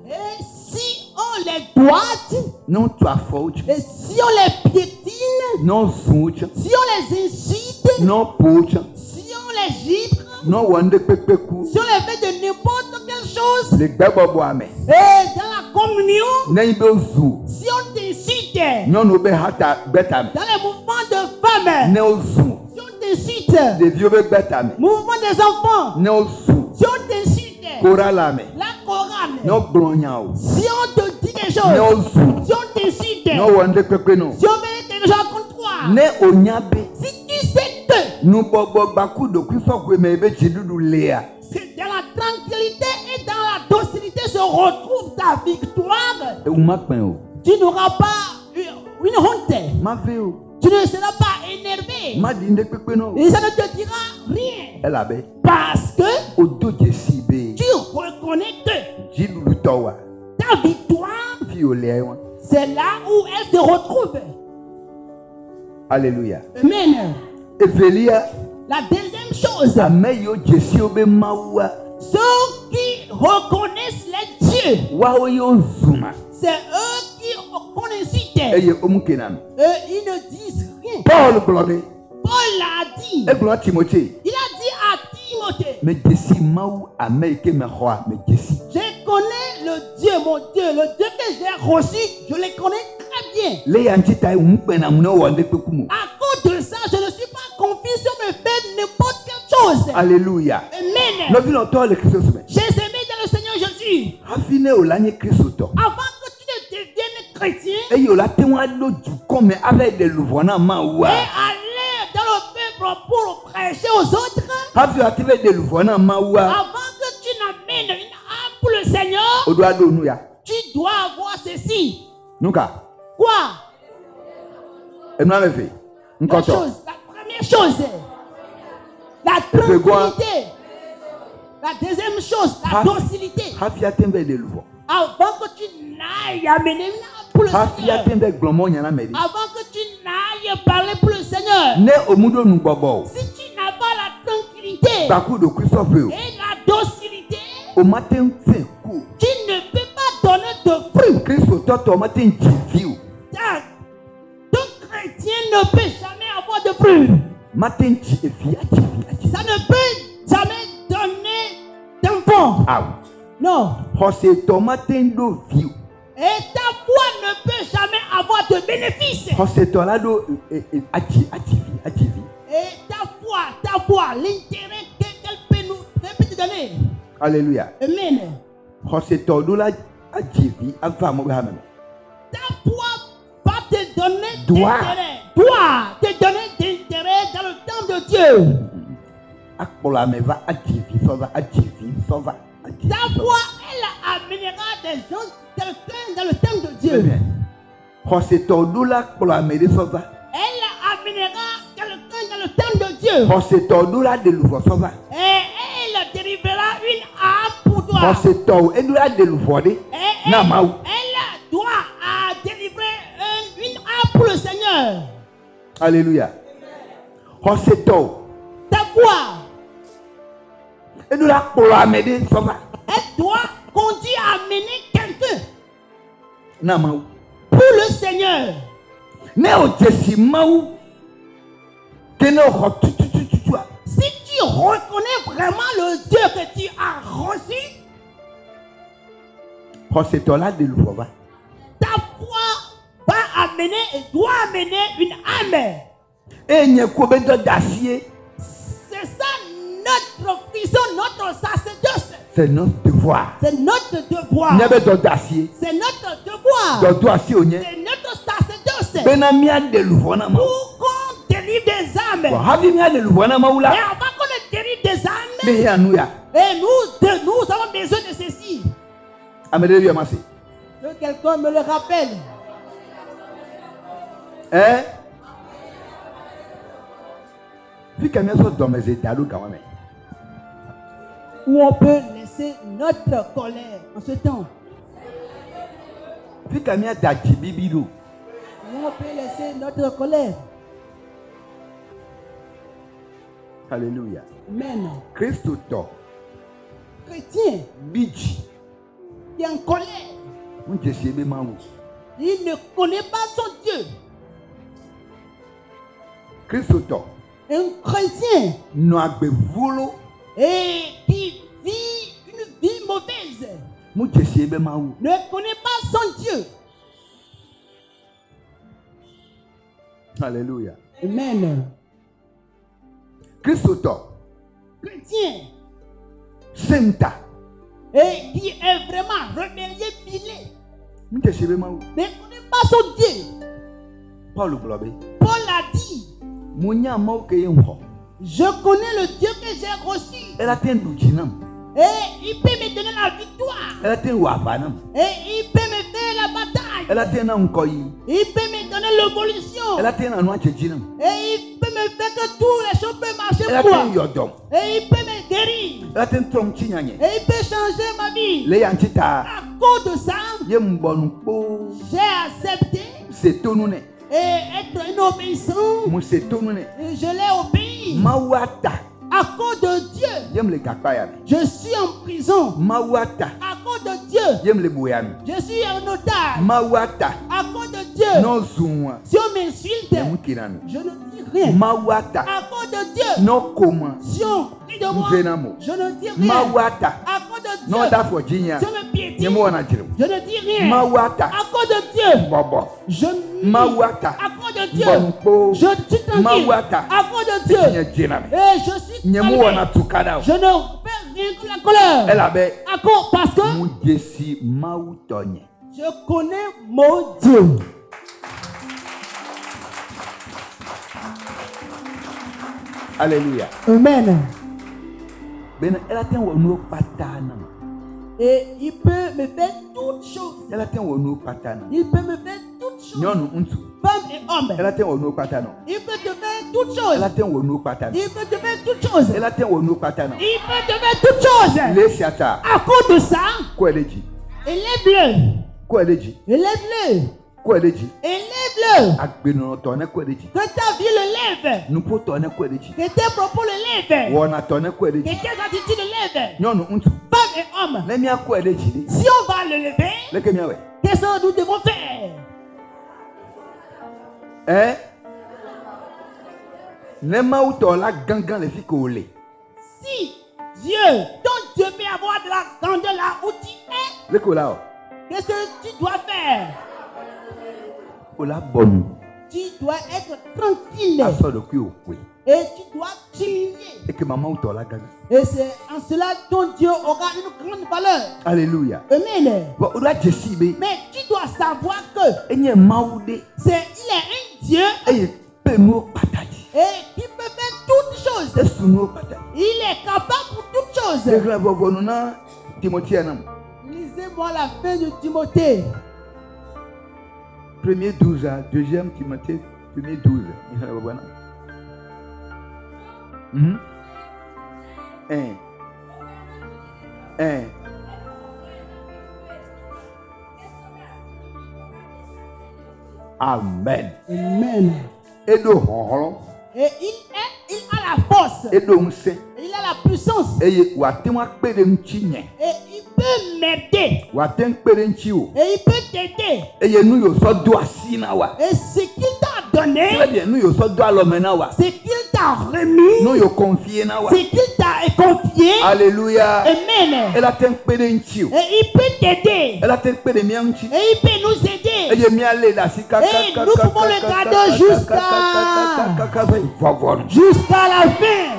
Et si on les doite. Non tu afouch. Et si on les piétine. Non souch. Si on les incite. Non pouch. Si on les gifle. Non wande pepeku. Si on les fait de n'importe quelle chose. Les beboboame. Et dans la communion. Neibezu. Si on t'incite. Non obe hata betame. Dans les mouvements de femmes. Neozu. Si on t'incite. Des vieux betame. Mouvement des enfants. Neozu. Si on t'incite. Koralame. La chorale. Non glonyao. Si on te dit des choses. Neozu. Si on t'incite. Non wande pepeno. Si on met quelque chose contre toi. Ne onyabe. Si tu sais que nous bobo baku do kufa mebe chidudu lea. c'est dans la tranquillité et dans la docilité se retrouve ta victoire. E uma pen o. Tu n'auras pas une honte. Ma veo. Tu ne seras pas énervé. Et ça ne te dira rien. Parce que tu reconnais que ta victoire, c'est là où elle se retrouve. Alléluia. Amen. La deuxième chose, ceux qui reconnaissent les dieux, c'est eux qui connaissent. Et ils ne disent rien. Paul a dit. Il a dit à Timothée, je connais le Dieu, mon Dieu, le Dieu que j'ai reçu, je le connais très bien. À cause de ça, je ne suis pas confié sur me faire n'importe quelle chose. Alléluia. Amen. J'ai aimé dans le Seigneur Jésus. Avant que tu ne deviennes chrétien, et aller dans le peuple pour prêcher aux autres, avant que tu n'amènes une âme pour le Seigneur, tu dois avoir ceci. Quoi? La première chose, la tranquillité. La deuxième chose, la docilité. Avant que tu n'ailles amener une âme pour le Seigneur, avant que tu n'ailles parler pour le Seigneur, si tu n'as pas la tranquillité et la docilité, tu ne peux pas donner de fruits. Ton chrétien ne peut jamais avoir de fruits. Ça ne peut jamais donner d'enfant. Non. Et ta foi ne peut jamais avoir de bénéfices. Et ta foi, l'intérêt qu'elle peut te donner. Alléluia. Amen. Ta foi va te donner d'intérêt. Doit te donner d'intérêt dans le temps de Dieu. Ta foi, elle amènera des gens, quelqu'un dans le temps de Dieu. Elle amènera quelqu'un dans le temps de Dieu. Et elle délivrera une âme pour toi. Et elle doit délivrer une âme pour le Seigneur. Alléluia. Ta foi, elle doit conduire à mener quelqu'un pour le Seigneur. Si tu reconnais vraiment le Dieu que tu as reçu, ta foi va amener et doit amener une âme. C'est ça notre prison, notre sacerdoce. C'est notre devoir. C'est notre devoir. C'est notre devoir. C'est notre sacerdoce. Pour qu'on délivre des âmes. Et avant qu'on délivre des âmes, et nous avons besoin de ceci. Que quelqu'un me le rappelle. Hein? Où on peut laisser notre colère en ce temps. Où on peut laisser notre colère. Alléluia. Amen. Christo. Chrétien. Bitch. Qui est en colère. Il ne connaît pas son Dieu. Christo. Un chrétien. Et qui vit une vie mauvaise. Ne connaît pas son Dieu. Alléluia. Amen. Chrétien. Sainte. Et qui est vraiment rebelle, filé. Ne connaît pas son Dieu. Paul a dit. Je connais le Dieu que j'ai reçu. Et il peut me donner la victoire. Et il peut me faire la bataille. Elle a été un coï. Il peut me donner l'évolution. Elle a été un noix de Jinam. Et il peut me faire que toutes les choses peuvent marcher Elle a pour été moi. un yodom. Et il peut me guérir. Elle a été un tronc chignagné. Et il peut changer ma vie. Les antita. À cause de ça, Yem bon po. j'ai accepté C'est tout nous. et être un obéissant. Moi c'est tout nous. Et je l'ai obéi. Mawata. À cause de Dieu, Yem les gakpayam. je suis en prison. Mawata. À cause de Dieu, Yem les boyam. je suis en otage. Mawata. À cause de Dieu, No zoom. si on m'insulte, Yem kinan. je ne dis rien. Mawata. À cause de Dieu, No comment. si on rit de moi, Venamo. je ne dis rien. Mawata. À cause de Dieu, No da for jinya. si on me piétine, Yem wana jiru. je ne dis rien. Mawata. À cause de Dieu, Bobo. je Mawata. à cause de Dieu, Bonpo. je suis tranquille. Mawata. À cause de Dieu, Tinya jinam. et je suis Nyemu calmé. wana tukada. Je ne fais rien que la colère. Elle avait À cause, parce que Moudjessi Mautonye. je connais mon Dieu. Alléluia. Amen. Ben elle a un wono patana. Et il peut me faire toutes choses. Elle a un wono patana. Il peut me faire toutes choses. Nyonu untu. Femme et homme. Elle a un wono patana. Il peut te faire toutes Elle a choses. un wono patana. Il peut te faire toutes choses. Elle a un wono patana. Il peut te faire toutes choses. Les siata. À cause de ça, Quoi elle dit? élève-le. Quoi elle dit? Élève-le. Quoi elle dit? Élève-le. Agbeno tonne quoi elle dit? Que ta vie le lève. Nous pour tonne quoi elle dit? Que tes propos le lèvent. Wona tonne quoi elle Que dit? tes attitudes le lèvent. Nyonu untu. Femme et homme. Les mia quoi elle dit? Si on va le lever, Les kemia ouais. qu'est-ce que nous devons faire? Hein? Les mauton la gangan les filles collées. Si Dieu, ton Dieu peut avoir de la grandeur là où tu es, Les colla. qu'est-ce que tu dois faire? Ola bonne. Tu dois être tranquille À sort de qui au oui. et tu dois t'humilier. Et que maman ou toi la gagne. Et c'est en cela ton Dieu aura une grande valeur. Alléluia. Amen. Bon, on a Jessie, mais Mais tu dois savoir que il y a maoudé il est un Dieu et peut nous partager. et qui peut faire toutes choses. Et sous nous partager. Il est capable pour toutes choses. C'est grave, on a Timothée Anam. Lisez-moi la fin de Timothée. Premier 12 ans, deuxième Timothée, premier 12. Amen. Amen. Et donc, Et il a la force. et donc c'est Il a la puissance. et watemwa pede mchinya. Et il peut m'aider. Watem pede nchio. Et il peut t'aider. Et nous yo so do asina wa. Et ce qu'il t'a donné, Très bien, nous yo so do alomena wa. ce qu'il t'a remis, Nous yo confié na wa. ce qu'il t'a confié. Alléluia. Amen. Elle a ten pede nchio. Et il peut t'aider. Elle a ten pede mianchi. Et il peut nous aider. Et mi aller la sika. Et nous pouvons le garder jusqu'à la fin.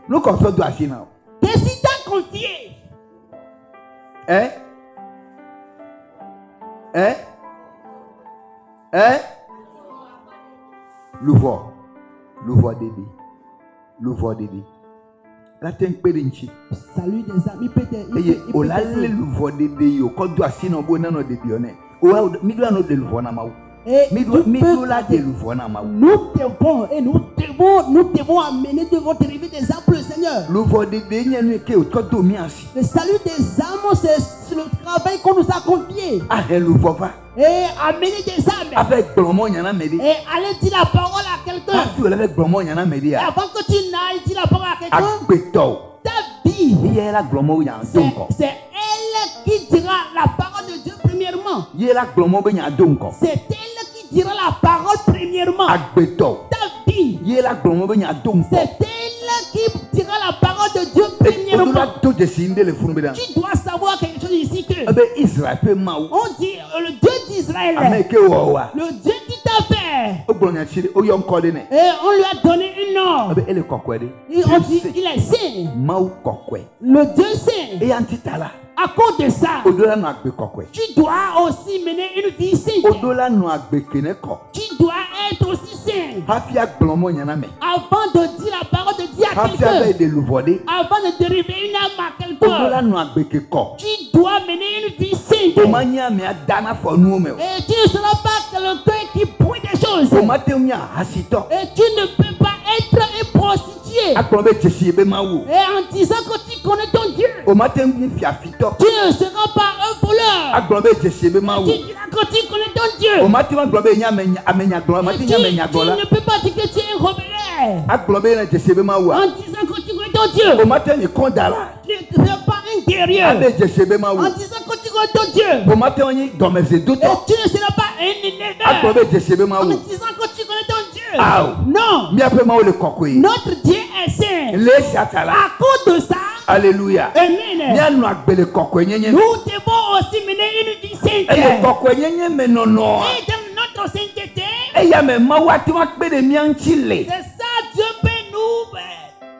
Nous qu'on so do asina. Et si t'as confié, Hein? Hein? Hein? Louvo. Louvo Dédé. Louvo Dédé. La ten pede nchi. salut des amis, peut-être. Eye olale louvo Dédé yo ko do asina bo na no Dédé one. O wa mi do no de louvo na mawo. Et Mi do la de louvo na mawo. nous devons amener devant te rêver des âmes pour le Seigneur. Louvo Dédé nya nu ke o ko do mi asi. Le salut des âmes, c'est le travail qu'on nous a confié. Ah he louvo va. Et amener des âmes. Avec blomo nya na medi. Et aller dire la parole à quelqu'un. Ah tu avec blomo nya na medi Et a. avant que tu n'ailles dire la parole à quelqu'un, Agbeto. ta vie, Iye la blomo ya donko. c'est elle qui dira la parole de Dieu premièrement. Iye la blomo be nya donko. C'est elle qui dira la parole premièrement. Agbeto. Ta vie, Yé la glomo be nya donko. c'est elle qui dira la parole de Dieu Et premièrement. odula to de sinde le funu be dan. Tu dois savoir quelque chose ici que Ebe Israël pe mawo. on dit le Dieu d'Israël, Ameke wo wa. le Dieu qui t'a fait. O gboro nya chiri o yon ko de ne. Et on lui a donné un nom. Ebe ele kokwe de. Et on dit il est saint. Mawo kokwe. Le Dieu saint. E antitala. À cause de ça, Odola no agbe kokwe. tu dois aussi mener une vie sainte. Odola no agbe kene ko. Tu dois être aussi saint. Hafia glomo nya na me. Avant de dire la parole de Dieu à Hafia be quelqu'un, de luvode. avant de dériver une âme à Odola quelqu'un, no agbe ke ko. tu dois mener une vie sainte. sainteté. O ma nya me adana fo nu me. Et tu ne seras pas quelqu'un qui brûle des choses. O ma te nya hasito. Et tu ne peux pas être un prostitué. Akplombe Jesi be ma wo. Et en disant que tu connais ton Dieu, O ma te nya fiafito. tu ne seras pas un voleur. Akplombe Jesi be ma wo. Tu diras que tu connais ton Dieu. O ma te glombe nya amenya glombe, ma te nya menya Tu glola. ne peux pas dire que tu es un rebelle. Akplombe na Jesi be ma wo. En disant que tu connais ton Dieu, O ma te ni kondala. tu ne seras pas un guerrier. Abe Jesi be ma wo. En disant que tu connais ton Dieu, O ma te ni domeze duto. et tu ne seras pas un éneveur. Akplombe Jesi be ma En wo. disant que tu connais ton Dieu. Aou. Non. Mi ape ma wo le kokoi. Notre Dieu est saint. Le shatala. À cause de ça, Alléluia. amen. Mi anu agbele kokoi nyenye. Nous devons aussi mener une vie sainte. E kokoi nyenye me nono. Et dans notre sainteté, E ya me ma wa ti wa pe de mi anchile. c'est ça Dieu peut nous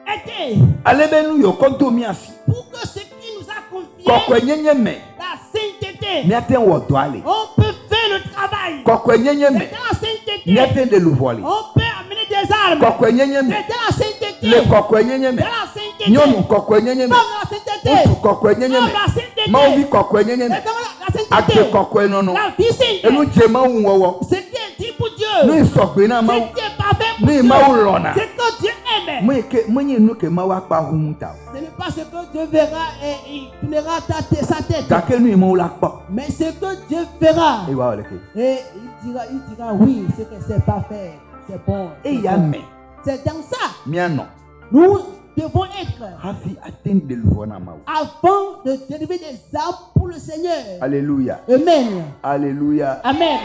aider. Alebe nu yo konto mi asi. Pour que ce qui nous a confié, Kokoi nyenye me. la sainteté, Mi aten wo do ale. on peut faire le travail. Kokoi nyenye me. C'est dans la sainteté, Mi aten de luvole. on peut amener des armes. Kokoi nyenye me. C'est dans la sainteté, Le kokoi nyenye me. dans la sainteté, Nyonu kokoi nyenye me. comme la sainteté, Utu kokoi nyenye comme me. la sainteté, Maovi kokoi nyenye c'est me. comme la Agbe sainteté, kokoi nono. la vie sainte. Enu je ma wu wowo. Ce qui est dit pour Dieu, Nu isogbe na ma. ce qui est parfait pour Nu Dieu, ma wu lona. c'est que Dieu aime. Mwenye nu ke ma wa pa hunta. Ce n'est pas ce que Dieu verra et il tournera sa tête, Dake nu ma wu la pa. mais ce que Dieu verra. E wa oleke. Et il dira oui, c'est que c'est parfait, c'est bon. E ya me. C'est dans ça, Mi ano. nous devons être Hafi aten de luvona ma wu. avant de dériver des âmes pour le Seigneur. Alléluia. Amen. Alléluia. Amen.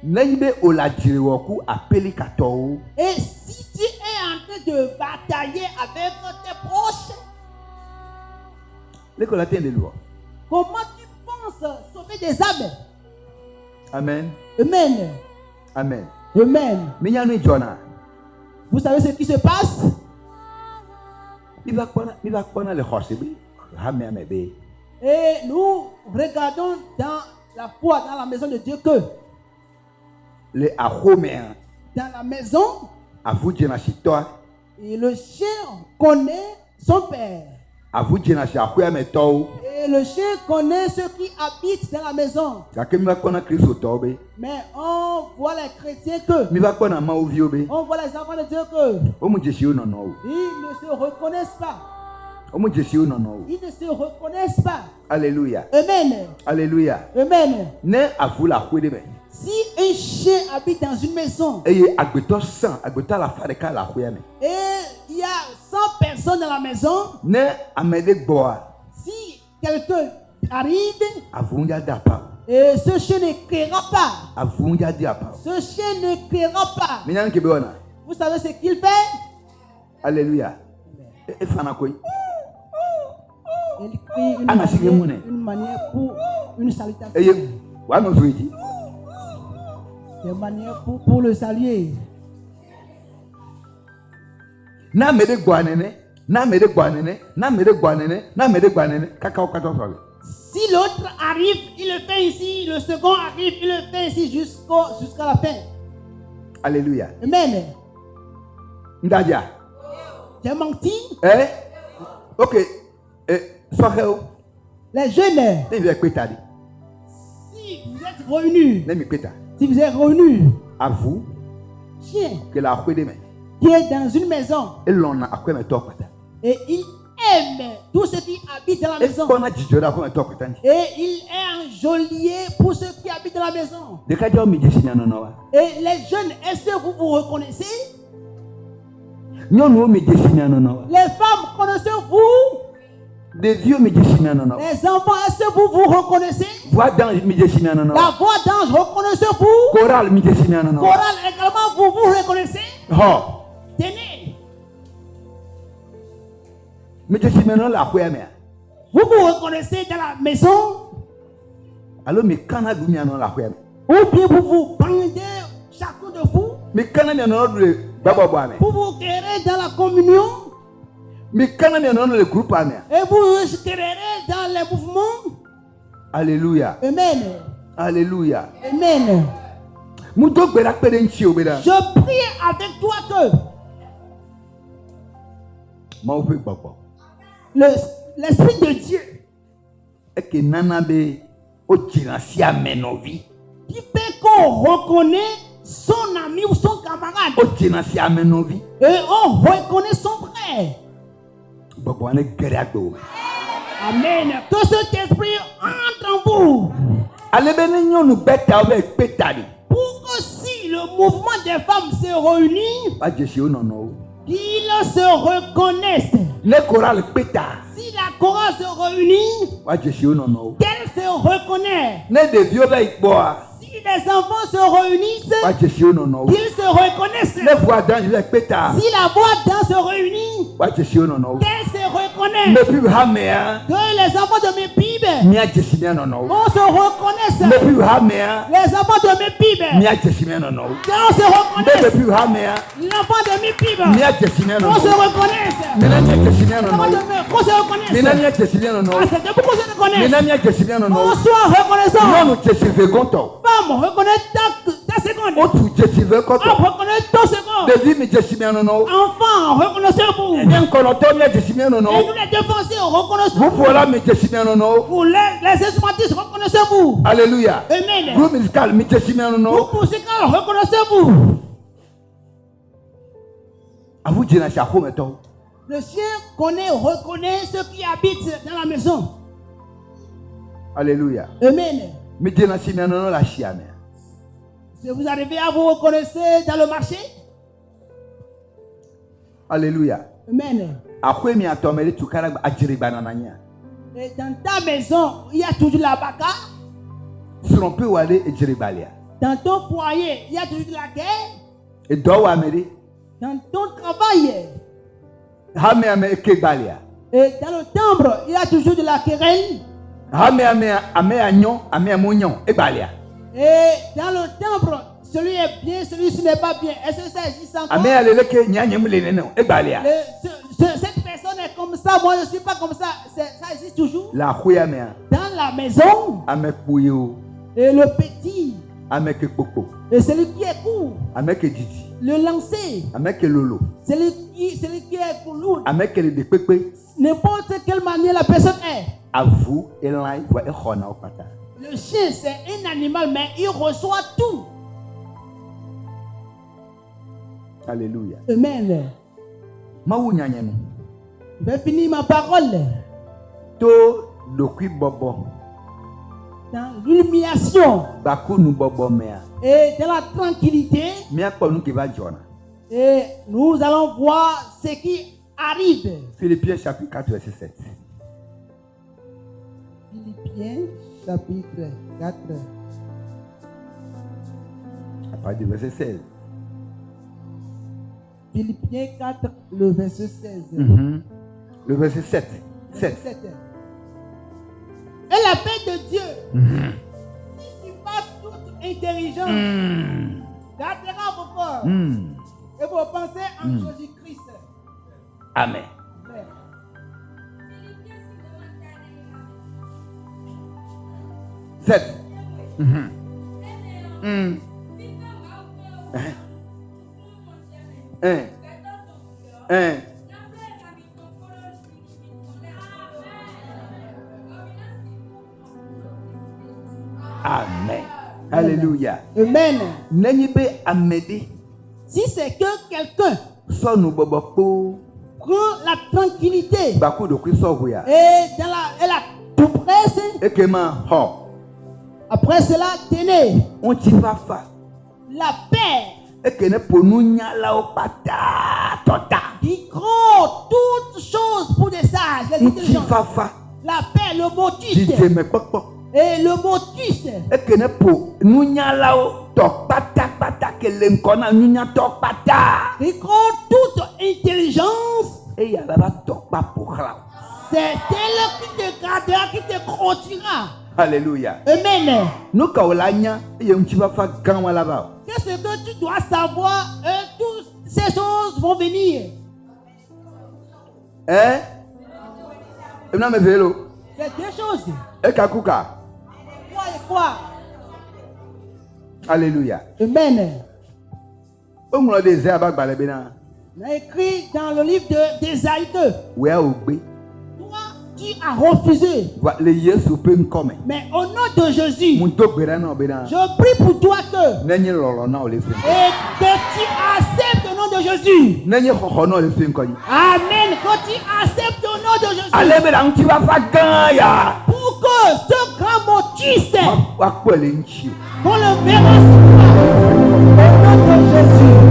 Naibe olajiriwoku apeli katou. Et si tu es en train de batailler avec tes proches, L'école atteint des lois. comment tu penses sauver des âmes? Amen. Amen. Amen. Amen. Minyanu Jonah. Vous savez ce qui se passe? Mi va kwana le khosibi. Hame amebe. Et nous regardons dans la foi, dans la maison de Dieu, que Le ahome dans la maison, avu jena shitoa. et le chien connaît son père. Avu jena shakuya metou. Et le chien connaît ceux qui habitent dans la maison. Sake mi va kwana Kristo tobe. Mais on voit les chrétiens que, Mi va kwana mauviobe. on voit les enfants de Dieu que, Omu jeshi nono. ils ne se reconnaissent pas. Omu jeshi nono. Ils ne se reconnaissent pas. Alléluia. Amen. Alléluia. Amen. Ne avu la kwede me. Si un chien habite dans une maison Eye agbeto san, agbeto la fareka la kwede me. et il y a 100 personnes dans la maison, Ne amede boa. si quelqu'un arrive Avunja dapa. et ce chien ne criera pas, Avunja diapa. ce chien ne criera pas, Minyan kebeona. vous savez ce qu'il fait? Alléluia. E fana koy. Il crie une manière pour une salutation. Eye wa no zuiti. Des manières pour le saluer. Na mede gwanene, na mede gwanene, na mede gwanene, na mede gwanene. Kaka o kato sobe. Si l'autre arrive, il le fait ici, le second arrive, il le fait ici jusqu'à la fin. Alléluia. Amen. Ndadia. J'ai menti. OK. Soheo. Les jeunes, Ne vi ekwetadi. si vous êtes revenus, Ne mi kweta. si vous êtes revenus, À vous chien que la kwede me. qui est dans une maison E lona akwe me to kweta. et il aime tous ceux qui habitent dans la E maison kona jijora akwe me to kweta. et il est un geôlier pour ceux qui habitent dans la maison. De ka jo mi jesinya no no wa. Et les jeunes, est-ce que vous vous reconnaissez? Nyonu o mi jesinya no no wa. Les femmes, connaissez-vous? De vieux mi jesinya no no wa. Les enfants, est-ce que vous vous reconnaissez? Voix d'ange mi jesinya no no wa. La voix d'ange, reconnaissez-vous? Choral mi jesinya no no wa. Chorale également, vous vous reconnaissez? Ho. Tenez, Mi jesinya no la kwea me. vous vous reconnaissez dans la maison Alo mi kana dumia no la kwea me. ou bien vous vous bandez chacun de vous? Mi kana mi no le baba boane. Vous vous querrez dans la communion Mi kana mi no le groupe ame. et vous vous querrez dans les mouvements? Alléluia. Amen. Alléluia. Amen. Muto gbera pere nchi obeda. Je prie avec toi que Ma ope gbagbo. l'Esprit de Dieu Eke nana be Qui fait qu'on reconnaît son ami ou son camarade. Et on reconnaît son frère. Amen. Que cet esprit entre en vous. Pour que si le mouvement des femmes se réunit, qu'ils se reconnaissent. Si la chorale se réunit, qu'elle se reconnaît. Si les enfants se réunissent, qu'ils se reconnaissent. Si la voix d'Adam se réunit, qu'elle se reconnaît. Que les enfants de mes pibes on se reconnaisse. Les enfants de mes pibes on se reconnaisse. L'enfant de mes pibes on se reconnaisse. On se reconnaisse. C'est pourquoi on se reconnaisse. On soit reconnaissant. Femme, reconnais ta seconde. Homme, reconnais ton seconde. Enfant, reconnaissez-vous. Et nous les défenseurs, reconnaissez-vous. Pour les instrumentistes, reconnaissez-vous. Alléluia. Amen. Groupe musical, Groupe musical, reconnaissez-vous. Le chien reconnaît ceux qui habitent dans la maison. Alléluia. Amen. Si vous arrivez à vous reconnaître dans le marché. Alléluia. Amen. Et dans ta maison, il y a toujours la bagarre. Dans ton foyer, il y a toujours de la guerre. Dans ton travail. Et dans le timbre, il y a toujours de la querelle. Et dans le timbre, celui est bien, celui-ci n'est pas bien. Est-ce que ça existe encore? Cette personne est comme ça, moi je ne suis pas comme ça. Ça existe toujours. Dans la maison. Et le petit. Et celui qui est court. Le lancer. Celui qui est lourd. N'importe quelle manière la personne est. Le chien c'est un animal mais il reçoit tout. Alléluia. Amen. Je vais finir ma parole. Dans l'illumination et dans la tranquillité, et nous allons voir ce qui arrive. Philippiens chapitre 4 verset 7. Philippiens chapitre 4. À partir du verset 16. Philippiens 4, le verset 16. Le verset 7. 7. Et la paix de Dieu, qui surpasse toute intelligence, gardera vos corps et vos pensées en Jésus-Christ. Amen. 7. Amen. Alléluia. Amen. Si c'est que quelqu'un prend la tranquillité et dans la tout presse, après cela, tenez la paix qui compte toutes choses pour des sages, les intelligents. La paix, le motus. Et le motus. Il compte toute intelligence. C'est elle qui te gardera, qui te conduira. Alléluia. Amen. Qu'est-ce que tu dois savoir? Toutes ces choses vont venir. Hein? C'est deux choses. Quoi? Alléluia. Amen. On a écrit dans le livre d'Ésaïe 2. tu as refusé. Mais au nom de Jésus, je prie pour toi que tu acceptes au nom de Jésus. Amen. Que tu acceptes au nom de Jésus. Pour que ce grand motus, qu'on le verra au nom de Jésus.